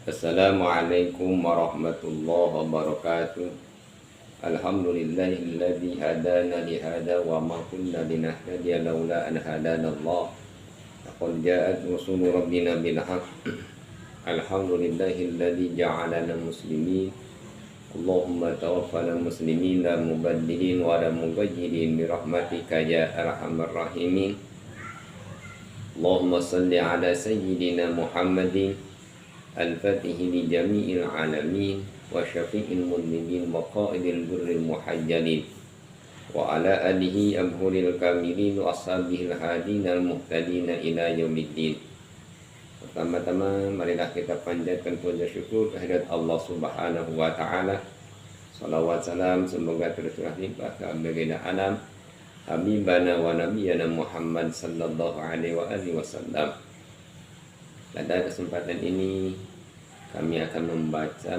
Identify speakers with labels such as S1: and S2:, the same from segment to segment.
S1: Assalamualaikum warahmatullahi wabarakatuh. Alhamdulillahilladzi hadana li hada wa ma kunna linahtadiya laula an hadanallah. Laqad ja'at rusulu rabbina bil haqq. Alhamdulillahilladzi ja'alana muslimin. Allahumma tawaffana muslimin la mubaddilin wa la mughayyirin bi rahmatika ya arhamar rahimin. Allahumma salli ala sayyidina Muhammadin al-fatih li jami'il alamin wa syafi'il mudnibin wa qa'idil gurril muhajjalin wa ala alihi abhuril kamilin wa ashabihil hadin al-muhtadin ila yaumiddin. Pertama-tama marilah kita panjatkan puja syukur kehadirat Allah Subhanahu wa taala. Salawat salam semoga terus limpah ke baginda alam habibana wa nabiyana Muhammad sallallahu alaihi wa alihi wasallam. Pada kesempatan ini kami akan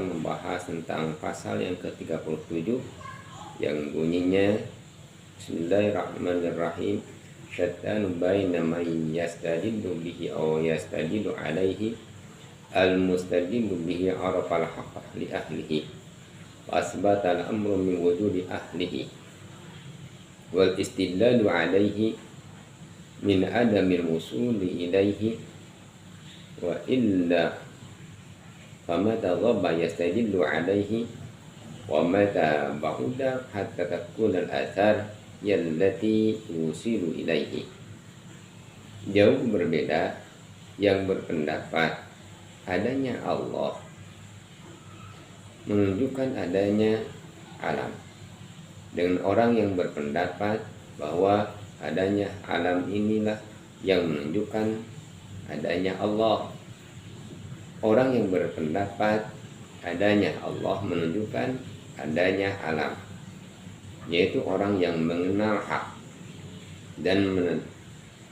S1: membahas tentang pasal yang ke-37 yang bunyinya Bismillahirrahmanirrahim. Syaitanu baina man yastadillu bihi aw yastadillu alaihi al-mustadillu bihi arafal haqqa li ahlihi wa asbata al-amru min wujudi ahlihi wal istidlalu alaihi min adamil wusuli ilaihi wa illa famata ghabba yastajillu alaihi wa mata ba'uda hatta takun al-athar yallati yusilu ilaihi. Jauh berbeda yang berpendapat adanya Allah menunjukkan adanya alam dengan orang yang berpendapat bahwa adanya alam inilah yang menunjukkan adanya Allah. Orang yang berpendapat adanya Allah menunjukkan adanya alam, yaitu orang yang mengenal hak dan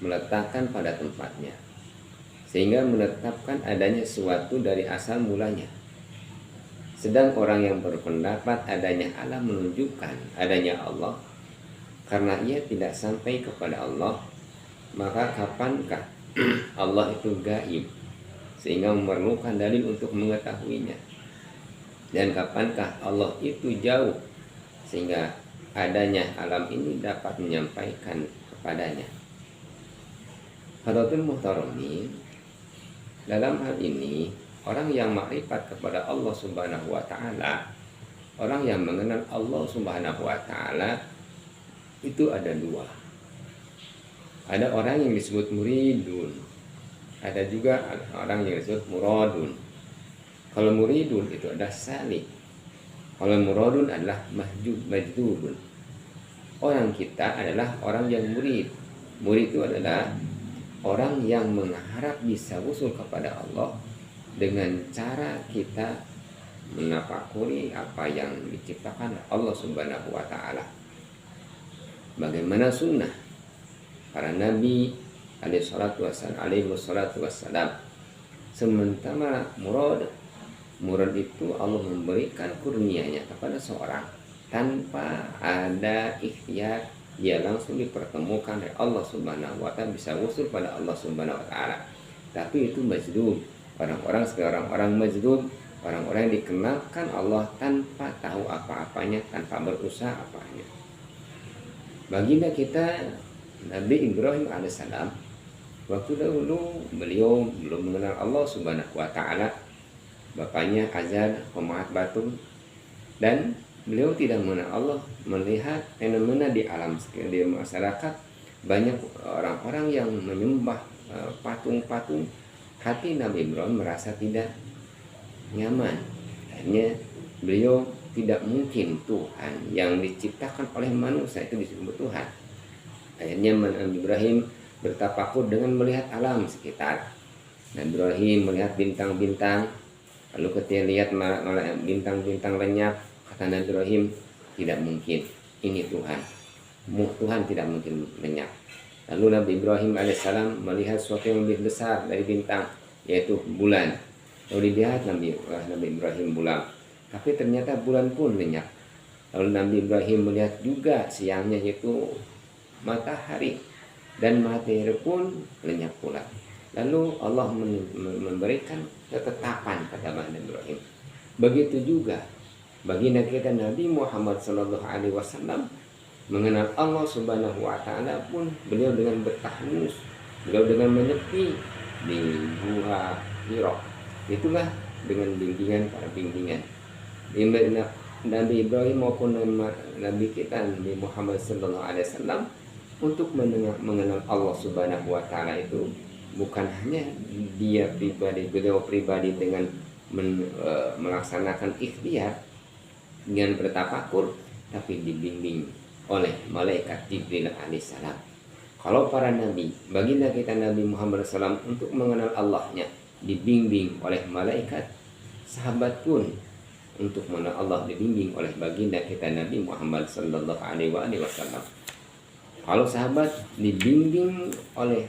S1: meletakkan pada tempatnya, sehingga menetapkan adanya sesuatu dari asal mulanya. Sedang orang yang berpendapat adanya alam menunjukkan adanya Allah, karena ia tidak sampai kepada Allah, maka kapankah Allah itu gaib sehingga memerlukan dalil untuk mengetahuinya? Dan kapankah Allah itu jauh sehingga adanya alam ini dapat menyampaikan kepadanya? Hadirin muhtaramin, dalam hal ini orang yang makrifat kepada Allah Subhanahu wa taala, orang yang mengenal Allah Subhanahu wa taala itu ada dua. Ada orang yang disebut muridun, ada juga orang yang disebut muradun. Kalau muridun itu ada salik, kalau muradun adalah majdubun. Orang kita adalah orang yang murid. Murid itu adalah orang yang mengharap bisa usul kepada Allah dengan cara kita menafakuri apa yang diciptakan Allah Subhanahu wa taala. Bagaimana sunnah para nabi alaihi salatu wassalam. Sementara murad itu Allah memberikan kurnianya kepada seorang tanpa ada ikhtiar, dia langsung dipertemukan oleh Allah Subhanahu wa taala, bisa usul pada Allah Subhanahu wa taala. Tapi itu majdub. Orang-orang majdub, orang-orang yang dikenalkan Allah tanpa tahu apa-apanya, tanpa berusaha apanya. Baginda kita Nabi Ibrahim alaihissalam, waktu dahulu beliau belum mengenal Allah Subhanahu wa taala. Bapaknya azan pemahat batu, dan beliau tidak mengenal Allah. Melihat fenomena di alam, di masyarakat banyak orang-orang yang menyembah patung-patung. Hati Nabi Ibrahim merasa tidak nyaman. Akhirnya beliau tidak mungkin Tuhan yang diciptakan oleh manusia itu disebut Tuhan. Akhirnya Nabi Ibrahim bertafakur dengan melihat alam sekitar. Nabi Ibrahim melihat bintang-bintang, lalu ketika lihat bintang-bintang lenyap, kata Nabi Ibrahim, tidak mungkin ini Tuhan. Tuhan tidak mungkin lenyap. Lalu Nabi Ibrahim alaihissalam melihat sesuatu yang lebih besar dari bintang, yaitu bulan. Lalu dilihat Nabi Ibrahim bulan, tapi ternyata bulan pun lenyap. Lalu Nabi Ibrahim melihat juga siangnya, yaitu matahari, dan matahari pun lenyap pula. Lalu Allah memberikan ketetapan pada Nabi Ibrahim. Begitu juga baginda kita Nabi Muhammad Sallallahu Alaihi Wasallam mengenal Allah Subhanahu Wa Taala pun beliau dengan bertahnus, beliau dengan menyepi di gua Hira. Itulah dengan bimbingan para bimbingan. Nabi Ibrahim maupun Nabi kita Nabi Muhammad Sallallahu Alaihi Wasallam untuk mengenal Allah Subhanahu Wa Taala itu bukan hanya dia pribadi, beliau pribadi dengan melaksanakan ikhtiar dengan bertafakur, tapi dibimbing oleh malaikat Jibril alaihissalam. Kalau para nabi, baginda kita Nabi Muhammad SAW untuk mengenal Allahnya dibimbing oleh malaikat, sahabat pun untuk mengenal Allah dibimbing oleh baginda kita Nabi Muhammad Sallallahu Alaihi Wasallam. Kalau sahabat dibimbing oleh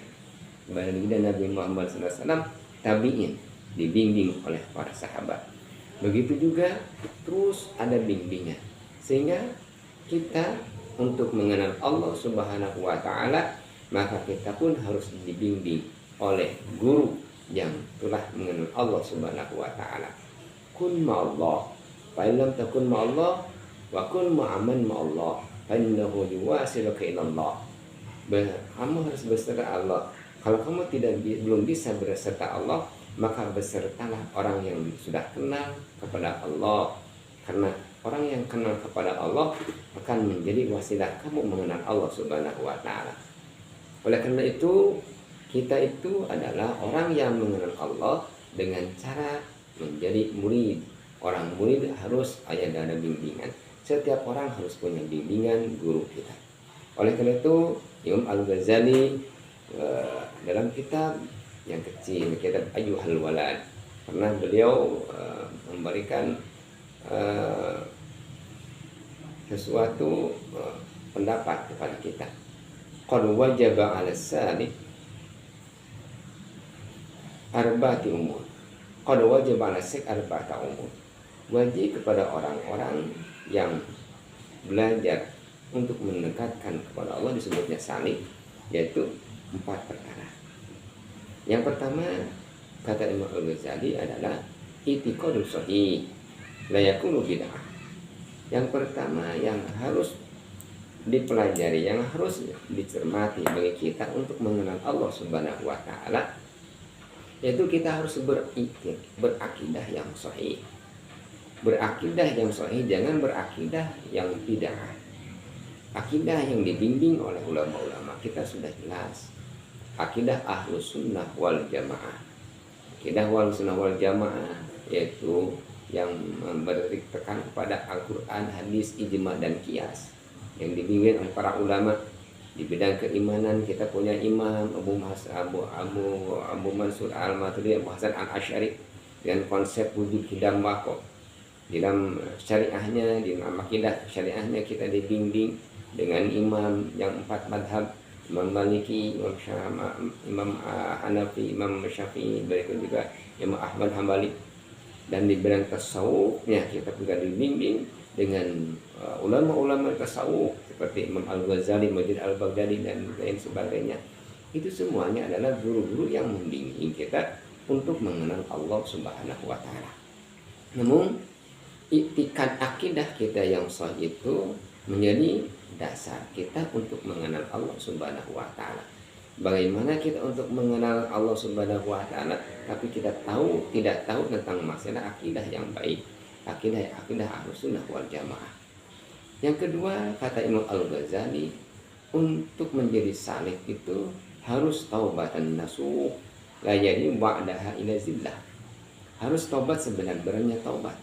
S1: baginda Nabi Muhammad SAW, tabi'in dibimbing oleh para sahabat. Begitu juga terus ada bimbingan, sehingga kita untuk mengenal Allah Subhanahu Wa Taala, maka kita pun harus dibimbing oleh guru yang telah mengenal Allah Subhanahu Wa Taala. Kun ma'allah, fa illam takun ma'allah, wa kun ma'aman ma'allah, fa innahu yuwasiluka ilallah. Kamu harus beserta Allah. Kalau kamu belum bisa beserta Allah, maka besertalah orang yang sudah kenal kepada Allah. Karena orang yang kenal kepada Allah akan menjadi wasilah kamu mengenal Allah Subhanahu Wa Taala. Oleh karena itu, kita itu adalah orang yang mengenal Allah dengan cara menjadi murid. Orang murid harus ada bimbingan. Setiap orang harus punya bimbingan guru kita. Oleh karena itu, Imam Al-Ghazali dalam kitab yang kecil, kitab Ayyuhal Walad, pernah beliau memberikan sesuatu pendapat kepada kita. Qad wajaba 'ala salik arba'ati umur. Qad wajaba 'ala salik arba'ata umur. Wajib kepada orang-orang yang belajar untuk mendekatkan kepada Allah, disebutnya salik, yaitu 4 perkara. Yang pertama, kata Imam Al-Ghazali, adalah i'tiqadus shahih la yakunu bid'ah. Yang pertama yang harus dipelajari, yang harus dicermati bagi kita untuk mengenal Allah Subhanahu Wa Taala, yaitu kita harus berakidah yang sahih. Berakidah yang sahih, jangan berakidah yang bid'ah. Akidah yang dibimbing oleh ulama-ulama kita sudah jelas. Akidah Ahlus Sunnah wal Jamaah. Akidah Ahlus Sunnah wal Jamaah yaitu yang memberi tekan kepada Al-Quran, hadis, ijma dan qiyas, yang dibimbing oleh para ulama. Di bidang keimanan kita punya Imam Abu Mansur Al-Maturidi, Abu Hasan Al-Asy'ari dengan konsep wujud hidam waqo. Dalam syariahnya, di dalam akidah syariahnya kita dibimbing dengan imam yang 4 madhab, Imam Maliki, Imam Hanafi, Imam Syafi'i, berikut juga Imam Ahmad Hambali. Dan di bidang tasawufnya kita juga dibimbing dengan ulama-ulama tasawuf seperti Imam Al-Ghazali, Majid Al-Baghdadi dan lain sebagainya. Itu semuanya adalah guru-guru yang membimbing kita untuk mengenal Allah Subhanahu Wa Taala. Namun iktikad akidah kita yang sahih itu menjadi dasar kita untuk mengenal Allah Subhanahu Wa Taala. Bagaimana kita untuk mengenal Allah Subhanahu Wa Taala tapi kita tidak tahu tentang masalah akidah yang baik, akidah Ahlus Sunnah wal Jamaah. Yang kedua, kata Imam Al-Ghazali, untuk menjadi saleh itu harus taubatan nasuh, la yadi ba'daha ila zillah. Harus taubat sebenar-benarnya taubat.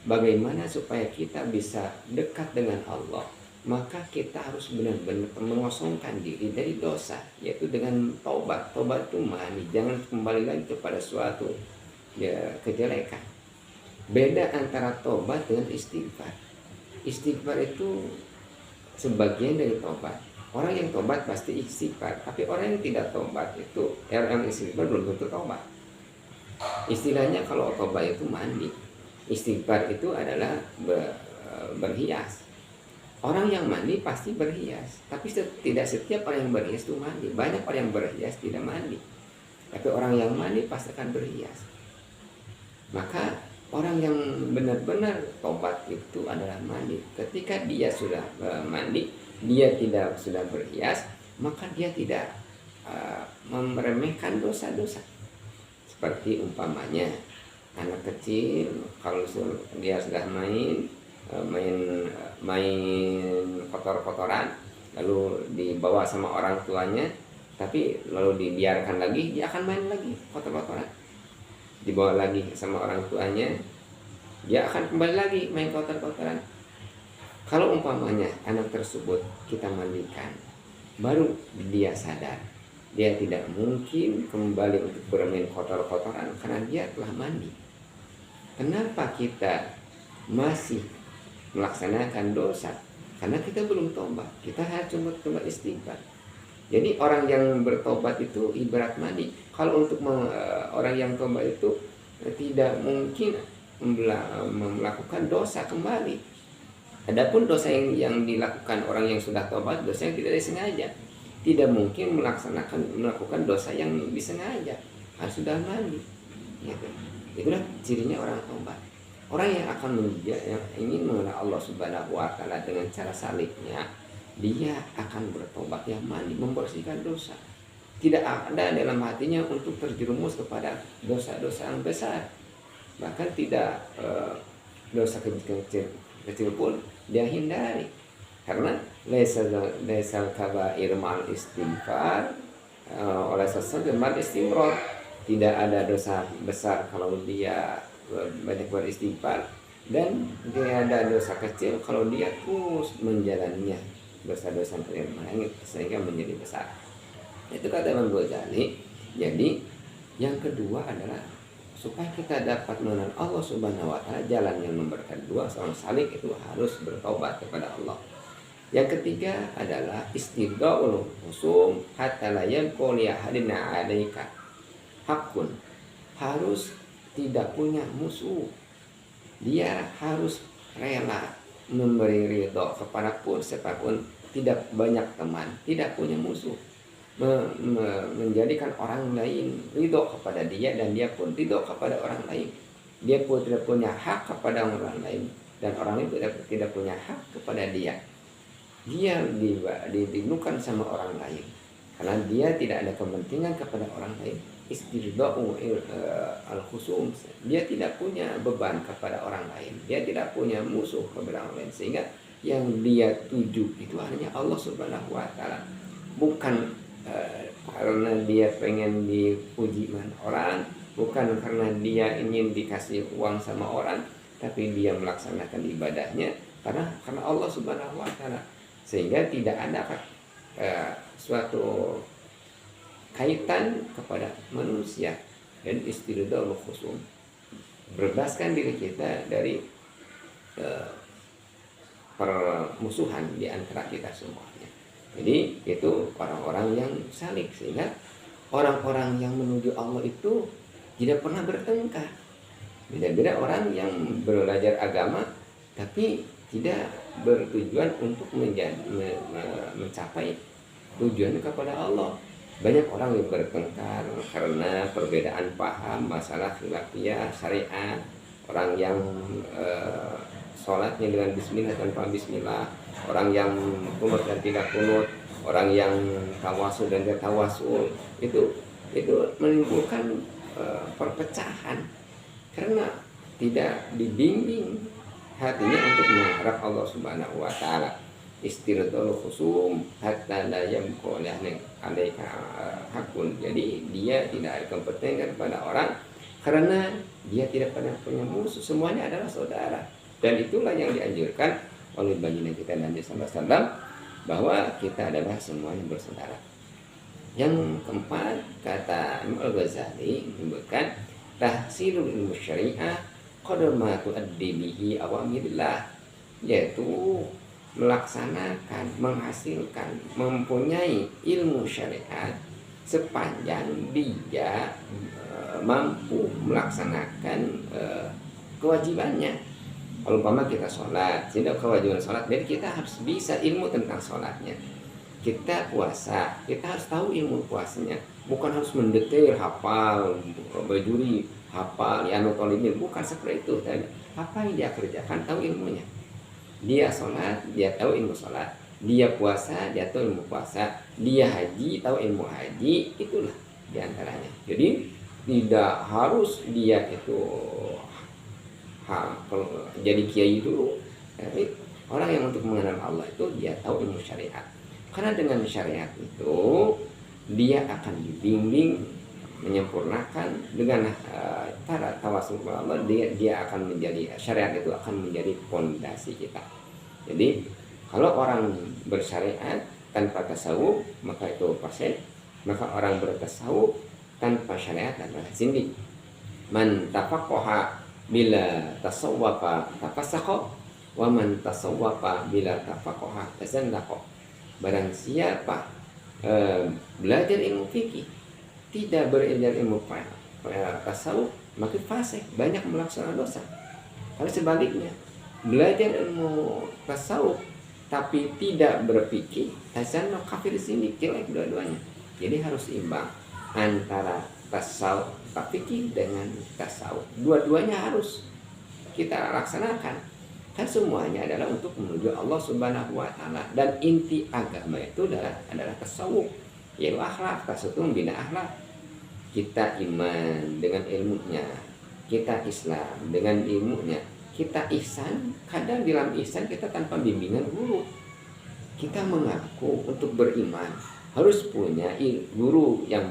S1: Bagaimana supaya kita bisa dekat dengan Allah? Maka kita harus benar-benar mengosongkan diri dari dosa, yaitu dengan taubat. Taubat itu mani, jangan kembali lagi kepada suatu kejelekan. Beda antara taubat dengan istighfar. Istighfar itu sebagian dari taubat. Orang yang taubat pasti istighfar, tapi orang yang tidak taubat itu, yang istighfar belum tentu taubat. Istilahnya kalau taubat itu mandi, istighfar itu adalah berhias. Orang yang mandi pasti berhias, tapi tidak setiap orang yang berhias itu mandi. Banyak orang yang berhias tidak mandi. Tapi orang yang mandi pasti akan berhias. Maka orang yang benar-benar tobat itu adalah mandi. Ketika dia sudah mandi, dia tidak sudah berhias, maka dia tidak meremehkan dosa-dosa. Seperti umpamanya anak kecil, kalau dia sudah main kotor-kotoran, lalu dibawa sama orang tuanya, tapi lalu dibiarkan lagi, dia akan main lagi kotor-kotoran. Dibawa lagi sama orang tuanya, dia akan kembali lagi main kotor-kotoran. Kalau umpamanya anak tersebut kita mandikan, baru dia sadar, dia tidak mungkin kembali untuk bermain kotor-kotoran karena dia telah mandi. Kenapa kita masih melaksanakan dosa? Karena kita belum tobat, kita harus coba istighfar. Jadi orang yang bertobat itu ibarat mandi. Kalau untuk orang yang tobat itu tidak mungkin melakukan dosa kembali. Adapun dosa yang dilakukan orang yang sudah tobat, dosa yang tidak disengaja, tidak mungkin melakukan dosa yang disengaja. Harus sudah mandi. Gitu. Itulah cirinya orang tobat. Orang yang yang ingin mengenal Allah Subhanahu wa Ta'ala dengan cara saliknya, dia akan bertobat, yang mandi, membersihkan dosa. Tidak ada dalam hatinya untuk terjerumus kepada dosa-dosa yang besar. Bahkan tidak dosa kecil pun dia hindari. Karena laisal kabair ma'al istighfar oleh sesuatu mal istimror. Tidak ada dosa besar kalau dia banyak beristighfar, dan tidak ada dosa kecil kalau dia terus menjalaninya. Dosa-dosa yang melangit sehingga menjadi besar. Itu kata Imam Ghazali. Jadi yang kedua adalah supaya kita dapat mengenal Allah Subhanahu wa Ta'ala, jalan yang nomor kedua seorang salik itu harus bertobat kepada Allah. Yang ketiga adalah istida'ul husum hatta la yabqa li ahadin 'alaika hakun. Harus tidak punya musuh. Dia harus rela memberi ridho kepada pun siapapun, tidak banyak teman, tidak punya musuh, menjadikan orang lain ridho kepada dia dan dia pun ridho kepada orang lain. Dia pun tidak punya hak kepada orang lain dan orang itu tidak punya hak kepada dia. Dia dirindukan sama orang lain karena dia tidak ada kepentingan kepada orang lain. Istirda'u al-khusum, dia tidak punya beban kepada orang lain, dia tidak punya musuh kepada orang lain, sehingga yang dia tuju itu hanya Allah Subhanahu wa Ta'ala. Bukan karena dia pengen dipuji orang, bukan karena dia ingin dikasih uang sama orang, tapi dia melaksanakan ibadahnya karena Allah Subhanahu wa Ta'ala, sehingga tidak ada suatu kaitan kepada manusia. Dan istidadul khusum, bebaskan diri kita dari permusuhan di antara kita semuanya. Jadi itu orang-orang yang salik, sehingga orang-orang yang menuju Allah itu tidak pernah bertengkar. Beda-beda orang yang belajar agama tapi tidak bertujuan untuk mencapai tujuan kepada Allah. Banyak orang yang bertengkar karena perbedaan paham masalah khilafiyah syariat. Orang yang sholatnya dengan bismillah tanpa bismillah, orang yang kunut dan tidak kunut, orang yang tawasul dan tidak tawasul, itu menimbulkan perpecahan karena tidak dibimbing hatinya untuk mengharap Allah Subhanahu wa Ta'ala. Istiradul khusum hatta la yabqa alaika hakun. Jadi dia tidak kompeten kepada orang karena dia tidak pernah punya musuh, semuanya adalah saudara. Dan itulah yang dianjurkan oleh baginda kita Nabi sallallahu alaihi wasallam, bahwa kita adalah semuanya bersaudara. Yang keempat, kata Imam Al-Ghazali menyebutkan tahsilul ilmu syariah qadar ma tuaddi bihi awamirillah, yaitu melaksanakan, menghasilkan, mempunyai ilmu syariat sepanjang dia mampu melaksanakan kewajibannya. Kalau umpama kita sholat, tidak kewajiban sholat, jadi kita harus bisa ilmu tentang sholatnya. Kita puasa, kita harus tahu ilmu puasanya. bukan harus mendetail, hafal, bajuri, hafal, ya nutolimin, bukan seperti itu. Apa yang dia kerjakan, tahu ilmunya. Dia sholat, dia tahu ilmu sholat. Dia puasa, dia tahu ilmu puasa. Dia haji, tahu ilmu haji. Itulah diantaranya. Jadi tidak harus dia itu jadi kiai dulu. Tapi orang yang untuk mengenal Allah itu dia tahu ilmu syariat. Karena dengan syariat itu dia akan dibimbing, menyempurnakan dengan para tawasul kepada Allah. Dia akan menjadi, syariat itu akan menjadi fondasi kita. Jadi kalau orang bersyariat tanpa tasawuf maka itu fasik. Maka orang bertasawuf tanpa syariat adalah zindik. Man tafaqaha bila tasawwafa tafassaqa wa man tasawwafa bila tafaqaha tazandaqa. Barang siapa belajar ilmu fikih tidak berilmu tasawuf maka fasik, banyak melaksanakan dosa. Kalau sebaliknya belajar ilmu tasawuf tapi tidak berfikih, tazandaqa, kafir, di sini jelek dua-duanya. Jadi harus imbang antara tasawuf fikih dengan tasawuf. Dua-duanya harus kita laksanakan. Kan semuanya adalah untuk menuju Allah Subhanahu wa taala, dan inti agama itu adalah tasawuf, yaitu akhlak. Tasawuf itu membina akhlak. Kita iman dengan ilmunya, kita Islam dengan ilmunya, kita ihsan. Kadang dalam ihsan kita tanpa bimbingan guru. Kita mengaku untuk beriman harus punya guru yang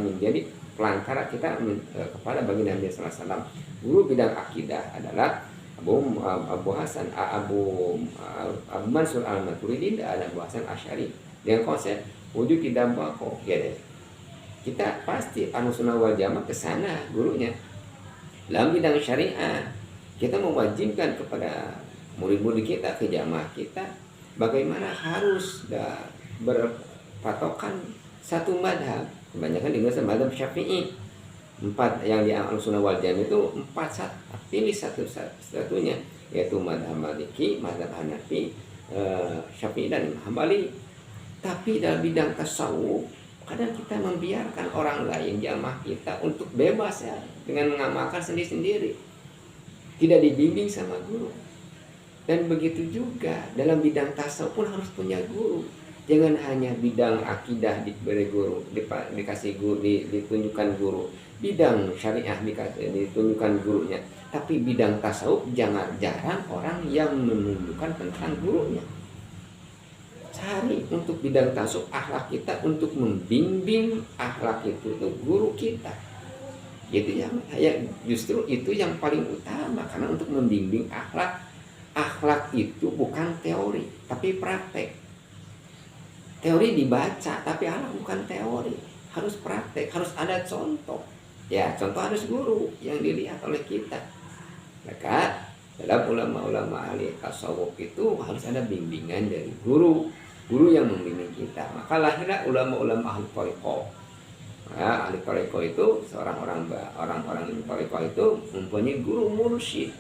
S1: menjadi pelantara kita kepada baginda Nabi sallallahu alaihi wasallam. Guru bidang akidah adalah Abu Mansur Al-Maturidi dan Abu Hasan Asy'ari dengan konsep wujud tidak bako. Kita pasti Ahlussunnah wal Jamaah ke sana gurunya. Dalam bidang syariat kita mewajibkan kepada murid-murid kita, ke jamaah kita, bagaimana harus berpatokan satu madhab. Kebanyakan di Indonesia madhab Syafi'i. 4 yang di Ahlussunnah wal Jamaah itu 4, pilih satu-satunya, yaitu madhab Maliki, madhab Hanafi, Syafi'i dan Hambali. Tapi dalam bidang tasawuf kadang kita membiarkan orang lain jamaah kita untuk bebas ya, dengan mengamalkan sendiri-sendiri, tidak dibimbing sama guru. Dan begitu juga dalam bidang tasawuf pun harus punya guru. Jangan hanya bidang akidah diberi guru, dikasih guru, ditunjukkan guru. Bidang syariah ditunjukkan gurunya. Tapi bidang tasawuf jarang orang yang menunjukkan tentang gurunya. Cari untuk bidang tasawuf akhlak kita, untuk membimbing akhlak itu guru kita. Itu justru itu yang paling utama, karena untuk membimbing akhlak itu bukan teori tapi praktek. Teori dibaca tapi akhlak bukan teori, harus praktek, harus ada contoh. Ya, contoh harus guru yang dilihat oleh kita. Maka dalam ulama-ulama ahli tasawuf itu harus ada bimbingan dari guru yang membimbing kita. Maka lahirlah ulama-ulama ahli thariqah. Nah, ahli thariqah itu orang-orang ahli thariqah itu mempunyai guru mursyid.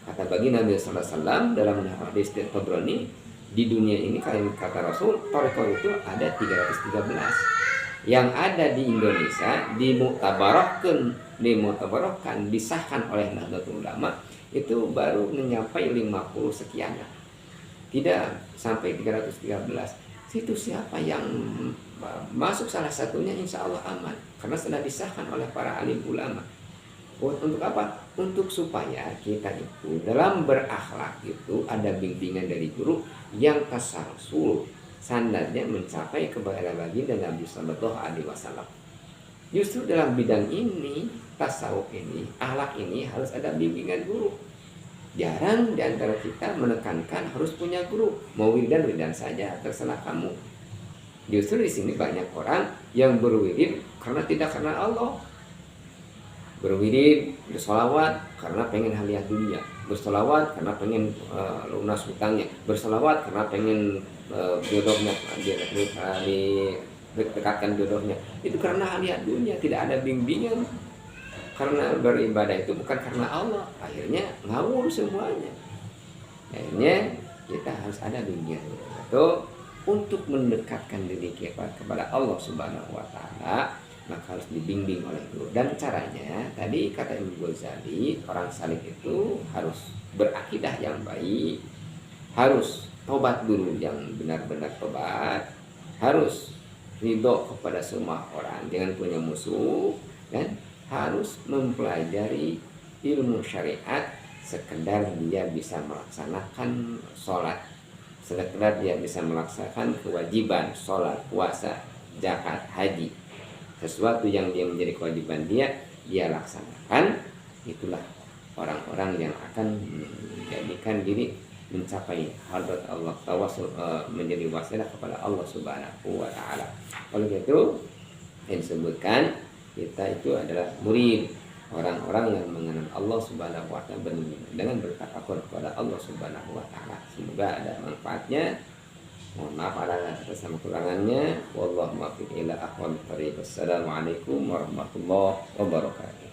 S1: Kata baginda Nabi sallallahu alaihi wasallam dalam hadis Tabrani, di dunia ini kata Rasul, thariqah itu ada 313. Yang ada di Indonesia dimutabarokkan, disahkan oleh Nahdlatul Ulama itu baru menyampai 50 sekian. Tidak sampai 313. Itu siapa yang masuk salah satunya insya Allah aman, karena sudah disahkan oleh para alim ulama. Untuk apa? Untuk supaya kita itu dalam berakhlak itu ada bimbingan dari guru yang tasalsul, sanadnya mencapai kepada baginda Nabi Sallallahu Alaihi Wasallam. Justru dalam bidang ini, tasawuf ini, akhlak ini harus ada bimbingan guru. Jarang di antara kita menekankan harus punya guru. Mau wiridan saja, terserah kamu. Justru di sini banyak orang yang berwirid karena Allah. Berwirid, bersolawat karena pengen hadiah dunia, bersolawat karena pengen lunas hutangnya, bersolawat karena pengen jodohnya didekatkan jodohnya. Itu karena hadiah dunia, tidak ada bimbingan. Karena beribadah itu bukan karena Allah, akhirnya ngawur semuanya. Akhirnya kita harus ada bimbingan. Itu untuk mendekatkan diri kita kepada Allah Subhanahu wa taala, maka harus dibimbing oleh guru. Dan caranya tadi kata Imam Ghazali, orang saleh itu harus berakidah yang baik, harus tobat dulu yang benar-benar tobat, harus ridho kepada semua orang, jangan punya musuh, dan harus mempelajari ilmu syariat sekedar dia bisa melaksanakan sholat, sekedar dia bisa melaksanakan kewajiban sholat, puasa, zakat, haji, sesuatu yang dia menjadi kewajiban dia laksanakan. Itulah orang-orang yang akan menjadikan diri mencapai hadrat Allah, tawasul, menjadi wasilah kepada Allah Subhanahu wa taala. Oleh itu yang disebutkan kita itu adalah murid, orang-orang yang mengenal Allah Subhanahu wa taala dengan bertakabur kepada Allah Subhanahu wa taala. Semoga ada manfaatnya. Mohon maaf ada bersama kurangannya. Wallahu muwaffiq ila aqwamit thoriq. Wassalamualaikum warahmatullahi wabarakatuh.